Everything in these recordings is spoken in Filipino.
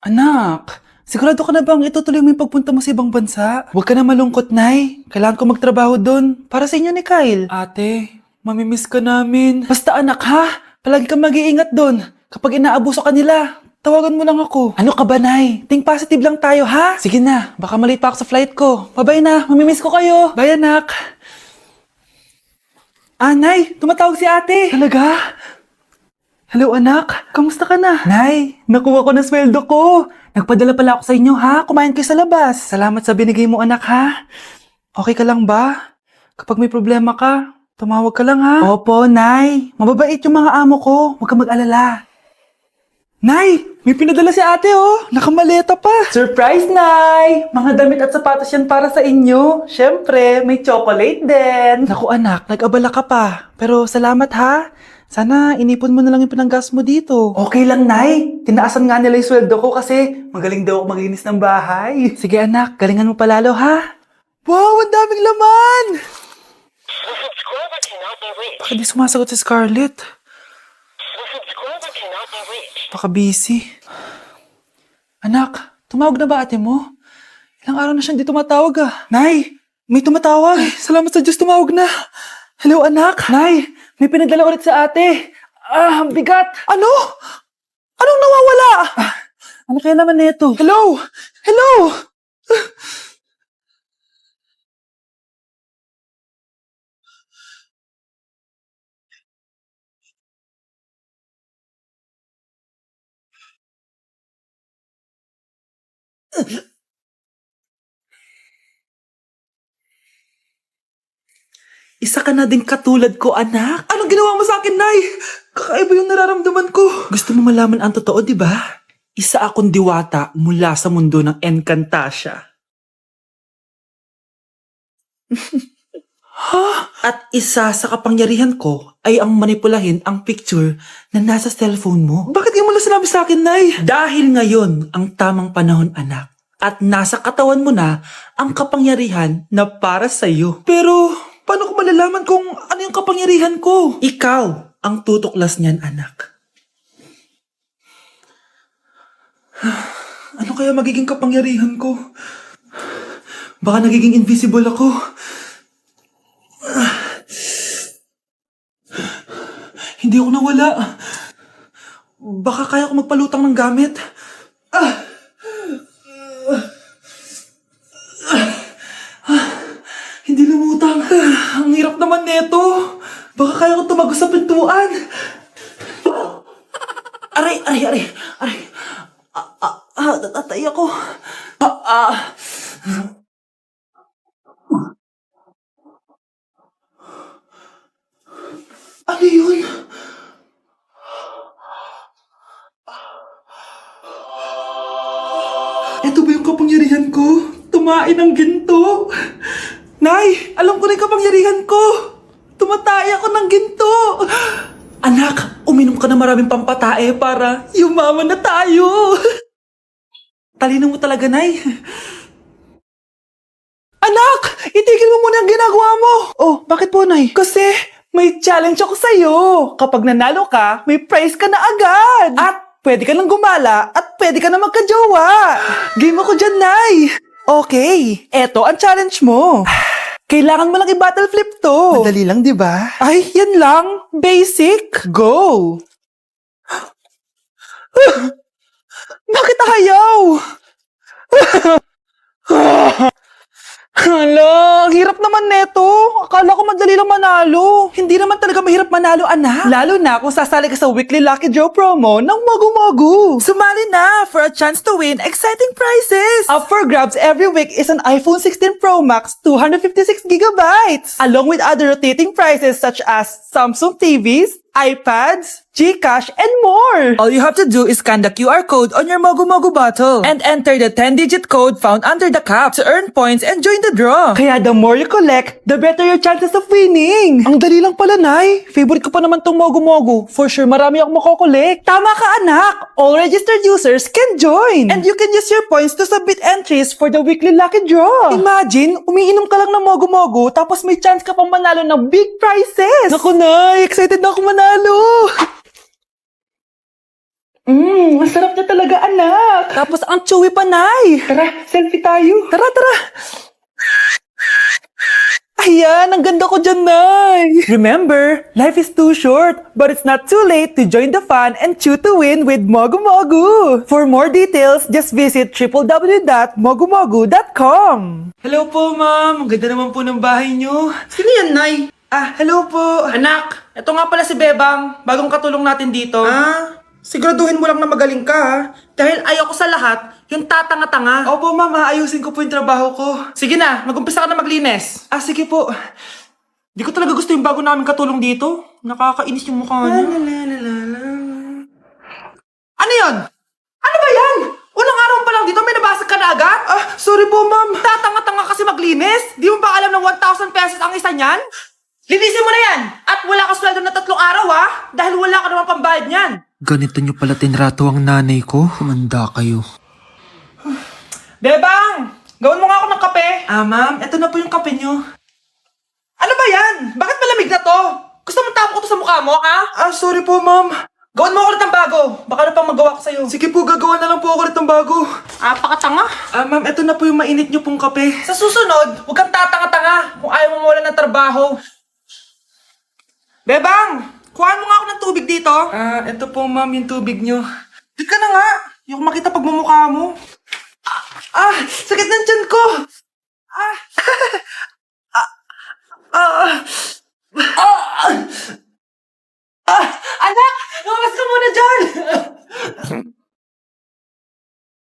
Anak, sigurado ka na bang itutuloy mo yung pagpunta mo sa ibang bansa? Huwag ka na malungkot, Nay. Kailangan ko magtrabaho doon para sa inyo ni Kyle. Ate, mamimiss ka namin. Basta anak ha, palagi kang mag-iingat doon. Kapag inaabuso ka nila, tawagan mo lang ako. Ano ka ba, Nay? Think positive lang tayo, ha? Sige na, baka malate pa ako sa flight ko. Bye-bye na, mamimiss ko kayo. Bye, anak. Nay, tumatawag si ate. Talaga? Hello anak, kamusta ka na? Nay, nakuha ko na sweldo ko. Nagpadala pala ako sa inyo ha, kumain kayo sa labas. Salamat sa binigay mo anak ha. Okay ka lang ba? Kapag may problema ka, tumawag ka lang ha. Opo, Nay. Mababait yung mga amo ko. Huwag ka mag-alala. Nay, may pinadala si ate oh. Nakamaleta pa. Surprise, Nay! Mga damit at sapatos yan para sa inyo. Siyempre, may chocolate din. Naku anak, nag-abala ka pa. Pero salamat ha. Sana inipon mo na lang yung pinanggas mo dito. Okay lang, Nay. Tinaasan nga nila yung sweldo ko kasi magaling daw ako maglinis ng bahay. Sige anak, galingan mo palalo ha. Wow, ang daming laman! The subscriber cannot be reached. Baka di sumasagot si Scarlett. The subscriber cannot be reached. Baka busy. Anak, tumawag na ba ate mo? Ilang araw na siyang di tumatawag ah. Nay, may tumatawag. Ay, salamat sa Diyos tumawag na. Hello anak. Nay, may pinadala ulit sa ate. Ang bigat. Ano? Anong nawawala? Ano kaya naman nito? Hello? Hello? Isa ka na din katulad ko, anak. Anong ginawa mo sa akin, Nay? Kakaiba yung nararamdaman ko. Gusto mo malaman ang totoo, di ba? Isa akong diwata mula sa mundo ng Encantasia. Ha? At isa sa kapangyarihan ko ay ang manipulahin ang picture na nasa cellphone mo. Bakit di mo lang sinabi sa akin, Nay? Dahil ngayon ang tamang panahon, anak. At nasa katawan mo na ang kapangyarihan na para sa'yo. Pero paano ko malalaman kung ano yung kapangyarihan ko? Ikaw ang tutuklas niyan, anak. Ano kaya magiging kapangyarihan ko? Baka nagiging invisible ako. Hindi ako nawala. Baka kaya ko magpalutang ng gamit. Hindi lumutang. Ang hirap naman neto. Baka kaya ko tumagos sa pintuan. Aray, aray, aray. Aray. Natatay ako. Ano yun? Ito ba yung kapangyarihan ko? Tumain ng ginto. Nay, alam ko na yung kapangyarihan ko. Tumatay ako ng ginto. Anak, uminom ka na maraming pampatae para yumaman na tayo. Talino mo talaga, Nay. Anak, itigil mo muna ang ginagawa mo. Oh, bakit po, Nay? Kasi may challenge ako sa'yo. Kapag nanalo ka, may prize ka na agad. At pwede ka nang gumala at pwede ka na magka-jowa. Game ako dyan, Nay. Okay, eto ang challenge mo. Kailangan mo lang i-battle flip to. Madali lang, di ba? Ay, yan lang. Basic. Go! Bakit ayaw? Hala, ang hirap naman neto. Akala ko madali lang manalo. Hindi naman talaga mahirap manalo, anak. Lalo na kung sasali ka sa weekly Lucky Draw promo ng Mogu Mogu. Sumali na for a chance to win exciting prizes. Up for grabs every week is an iPhone 16 Pro Max 256 gigabytes, along with other rotating prizes such as Samsung TVs, iPads, GCash, and more! All you have to do is scan the QR code on your Mogu Mogu bottle and enter the 10-digit code found under the cap to earn points and join the draw. Kaya the more you collect, the better your chances of winning. Ang dali lang pala, Nay. Favorite ko pa naman tong Mogu Mogu. For sure, marami akong makokolekt. Tama ka, anak! All registered users can join! And you can use your points to submit entries for the weekly lucky draw. Imagine, umiinom ka lang ng Mogu Mogu tapos may chance ka pang manalo ng big prizes! Naku, Nay! Excited na ako manalo! Ang sarap niya talaga, anak. Tapos ang chewy pa, Nay. Tara, selfie tayo. Tara, tara. Ayan, ang ganda ko dyan, Nay. Remember, life is too short, but it's not too late to join the fun and chew to win with Mogu Mogu. For more details, just visit www.mogumogu.com. Hello po, ma'am. Ang ganda naman po ng bahay niyo. Sino yan, Nay? Hello po. Anak, ito nga pala si Bebang. Bagong katulong natin dito. Siguraduhin mo lang na magaling ka, ha? Dahil ayoko sa lahat, yung tatanga-tanga. Opo, ma'am, ayusin ko po yung trabaho ko. Sige na, mag-umpisa ka na maglinis. Sige po. Di ko talaga gusto yung bago namin katulong dito. Nakakainis yung mukha niya. Ano yun? Ano ba yan? Unang araw pa lang dito, may nabasag ka na agad? Sorry po, ma'am. Tatanga-tanga kasi maglinis. Di mo ba alam na 1,000 pesos ang isa niyan? Linisin mo na yan! At wala ka sweldo na 3 araw, ha? Dahil wala ka naman pambayad niyan. Ganito nyo pala tinrato ang nanay ko? Humanda kayo. Bebang! Gawin mo nga ako ng kape. Ma'am, eto na po yung kape nyo. Ano ba yan? Bakit malamig na to? Gusto mo tapo ko to sa mukha mo, ha? Sorry po, ma'am. Gawin mo ako ulit ng bago. Baka na pang magawa ko sa'yo. Sige po, gagawa na lang po ako ulit ng bago. Pakatanga. Ma'am, eto na po yung mainit nyo pong kape. Sa susunod, huwag kang tatanga-tanga kung ayaw mo mawala ng trabaho. Bebang! Kuhaan mo nga ako ng tubig dito. Eto po, ma'am, yung tubig nyo. Di ka na nga. Yung makita pagmumukha mo. Sakit ng tiyan ko! Anak! Lumabas ka muna dyan!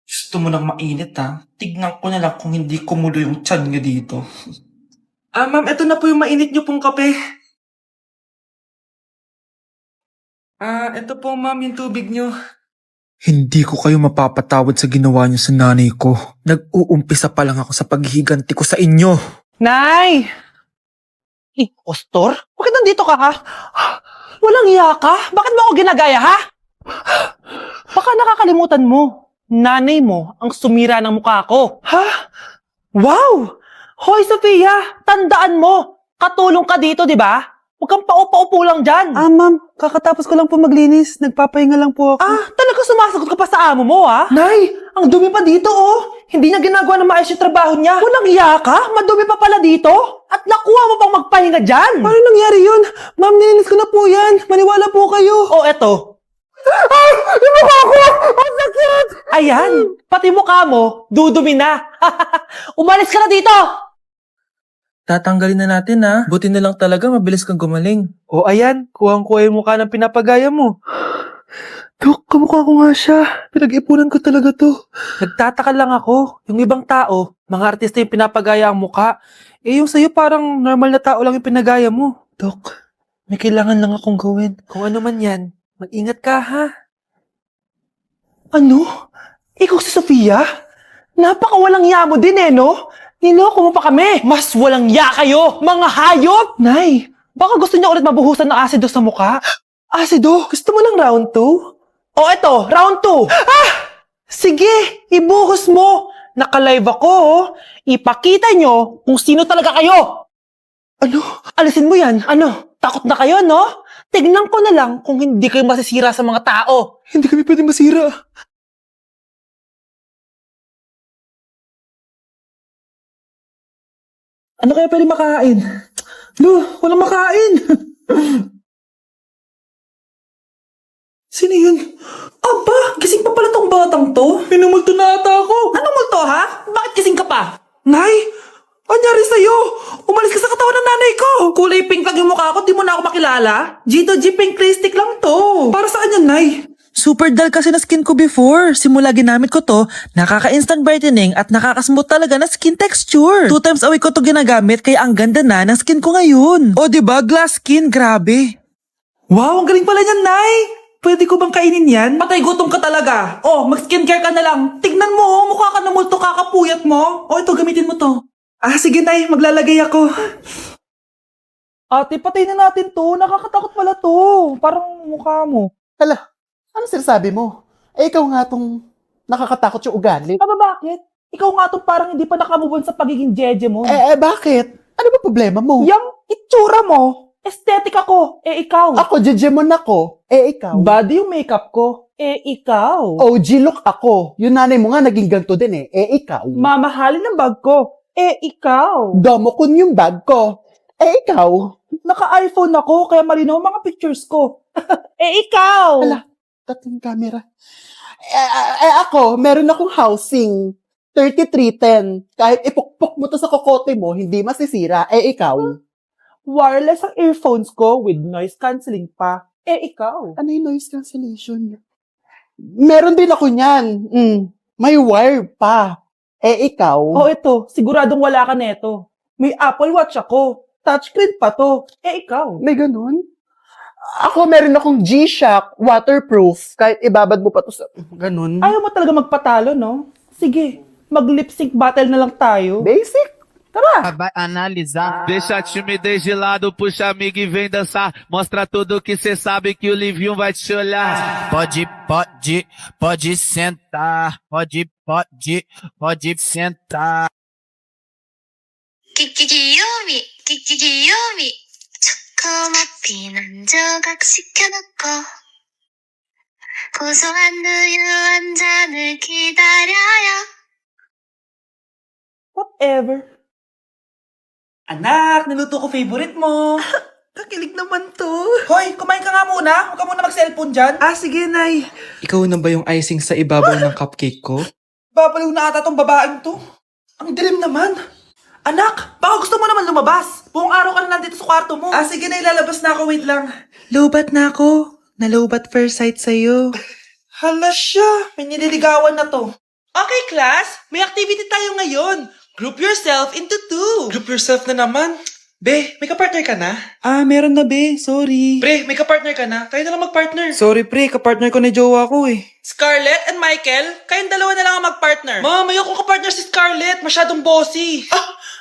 Gusto mo nang mainit, ha? Tignan ko na lang kung hindi kumulo yung tiyan nyo dito. Ma'am, eto na po yung mainit nyo pong kape. Eto po, ma'am, yung tubig nyo. Hindi ko kayo mapapatawad sa ginawa nyo sa nanay ko. Nag-uumpisa pa lang ako sa paghihiganti ko sa inyo. Nay! Impostor? Bakit nandito ka, ha? Walang iya ka? Bakit mo ako ginagaya, ha? Baka nakakalimutan mo. Nanay mo ang sumira ng mukha ko. Ha? Wow! Hoy, Sofia! Tandaan mo! Katulong ka dito, di ba? Huwag kang paupa-upo lang dyan. Ma'am, kakatapos ko lang po maglinis. Nagpapahinga lang po ako. Talaga sumasagot ka pa sa amo mo, ha? Nay, ang dumi pa dito, oh. Hindi niya ginagawa ng maayos yung trabaho niya. Walang iya ka? Madumi pa pala dito? At nakuha mo pang magpahinga dyan. Paano nangyari yun? Ma'am, nilinis ko na po yan. Maniwala po kayo. Eto. Yung mukha ko! Ang sakit! Ayan, pati mukha mo, dudumi na. Umalis ka na dito! Tatanggalin na natin ha. Buti na lang talaga mabilis kang gumaling. Ayan. Kuhang-kuha yung mukha ng pinapagaya mo. Dok, kamukha ko nga siya. Pinag-ipunan ko talaga to. Nagtataka lang ako. Yung ibang tao, mga artista yung pinapagaya ang mukha. Yung sa'yo parang normal na tao lang yung pinagaya mo. Dok, may kailangan lang akong gawin. Kung ano man yan, mag-ingat ka ha. Ano? Ikaw si Sofia? Napakawalang ya mo din no? Niloko mo pa kami. Mas walang ya kayo, mga hayop! Nay, Baka gusto niya ulit mabuhusan ng asido sa mukha. asido, gusto mo ng round 2? Eto, round 2. Sige, ibuhos mo. Naka-live ako, Ipakita nyo kung sino talaga kayo. Ano? Alisin mo yan. Ano? Takot na kayo, no? Tignan ko na lang kung hindi kayo masisira sa mga tao. Hindi kami pwede masira. Ano kaya pwede makain? Walang makain. Sino yun? Aba, gising pa pala tong batang to. Minumulto na ata ako. Anong multo, ha? Bakit gising ka pa? Nay, anyari sa'yo? Umalis ka sa katawan ng nanay ko. Kulay pink lang yung mukha ko, di mo na ako makilala. Gito G Pink Clay Stick lang to. Para saan yan, Nay? Super dull kasi na skin ko before. Simula ginamit ko to, nakaka-instant brightening at nakaka-smooth talaga na skin texture. 2 times a week ko to ginagamit kaya ang ganda na ng skin ko ngayon. Diba? Glass skin, grabe. Wow, ang galing pala niyan, Nay. Pwede ko bang kainin yan? Patay gutom ka talaga. Mag-skincare ka na lang. Tignan mo, mukha ka na multo kakapuyat mo. Ito, gamitin mo to. Sige, Nay, maglalagay ako. Ate, patay na natin to. Nakakatakot pala to. Parang mukha mo. Ano sinasabi mo? Ikaw nga tong nakakatakot yung ugali. Bakit? Ikaw nga tong parang hindi pa nakamubon sa pagiging jeje mo. Bakit? Ano ba problema mo? Yung itsura mo, Aesthetic ako. Ikaw. Ako, Jejemon ako. Ikaw. Body yung makeup ko. Ikaw. OG look ako. Yung nanay mo nga naging ganito din ikaw. Mamahalin ng bag ko. Ikaw. Domokun yung bag ko. Ikaw. Naka-iPhone ako, kaya malinaw ang mga pictures ko. Ikaw. Ala, tatlong camera. Ako, meron akong housing. 3310. Kahit ipukpok mo to sa kokote mo, hindi masisira. Ikaw. Wireless ang earphones ko with noise cancelling pa. Ikaw. Ano yung noise cancellation? Meron din ako niyan. May wire pa. Ikaw. Oh, ito. Siguradong wala ka neto. May Apple Watch ako. Touchscreen pa to. Ikaw. May ganun? Ako, meron akong G-Shock waterproof. Kahit ibabad mo pa to sa... Ganun. Ayaw mo talaga magpatalo, no? Sige, mag-lip sync battle na lang tayo. Basic. Tara. Vai analisar. Deixa a timidez de lado, puxa amigo e vem dançar. Mostra tudo que cê sabe que o Livinho vai te olhar. Pode sentar. Pode sentar. 귀요미 초코머핀 한 조각 시켜놓고 고소한 우유 한 잔을 기다려요. Whatever. Anak, naluto ko favorite mo. Kakilig naman to. Hoy, kumain ka nga muna. Huwag ka muna mag-cellphone dyan. Sige, Nay. Ikaw na ba yung icing sa ibabaw ng cupcake ko? Babaliw na ata tong babaeng to. Ang dilim naman. Anak, baka gusto mo naman lumabas. Buong araw ka na nandito sa kwarto mo. Sige na, ilalabas na ako. Wait lang. Lobat na ako. Nalobat first sight sa'yo. Hala siya. May nililigawan na to. Okay, class. May activity tayo ngayon. Group yourself into 2. Group yourself na naman? Be, may kapartner ka na? Meron na, be. Sorry. Pre, may kapartner ka na? Tayo na lang magpartner. Sorry, pre. Kapartner ko ni jowa ko, eh. Scarlett and Michael, kayong dalawa na lang ang magpartner. Ma'am, ayoko kapartner si Scarlett. Masyadong bossy.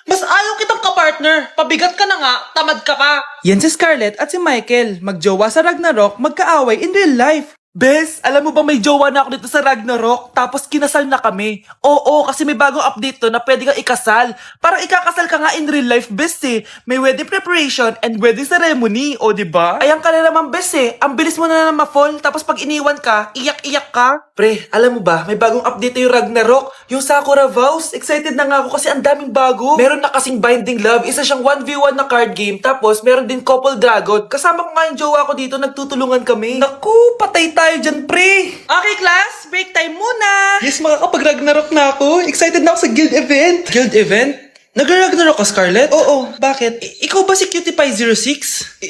Mas ayaw kitang kapartner. Pabigat ka na nga, tamad ka pa. Yan si Scarlett at si Michael. Magjowa sa Ragnarok, magkaaway in real life. Bes, alam mo ba may jowa na ako dito sa Ragnarok? Tapos kinasal na kami. Oo, kasi may bagong update to na pwede kang ikasal. Parang ikakasal ka nga in real life, bes eh. May wedding preparation and wedding ceremony, o diba? Ayan ka na naman, bes eh. Ang bilis mo na ma-fall, tapos pag iniwan ka, iyak-iyak ka. Pre, alam mo ba, may bagong update yung Ragnarok. Yung Sakura Vows. Excited na nga ako kasi ang daming bago. Meron na kasing Binding Love, isa siyang 1v1 na card game. Tapos meron din Couple Dragon. Kasama ko nga yung jowa ko dito, nagtutulungan kami. Naku, patay tayo dyan, pre. Okay, class, break time muna. Yes, makakapag-Ragnarok na ako. Excited na ako sa guild event. Guild event? Nag-Ragnarok ka, Scarlett? Oo, bakit? Ikaw ba si Cutie Pie 06?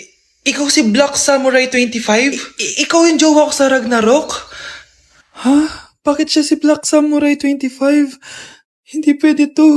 Ikaw si Black Samurai 25? Ikaw yung jowa ko sa Ragnarok? Bakit siya si Black Samurai 25? Hindi pwede to.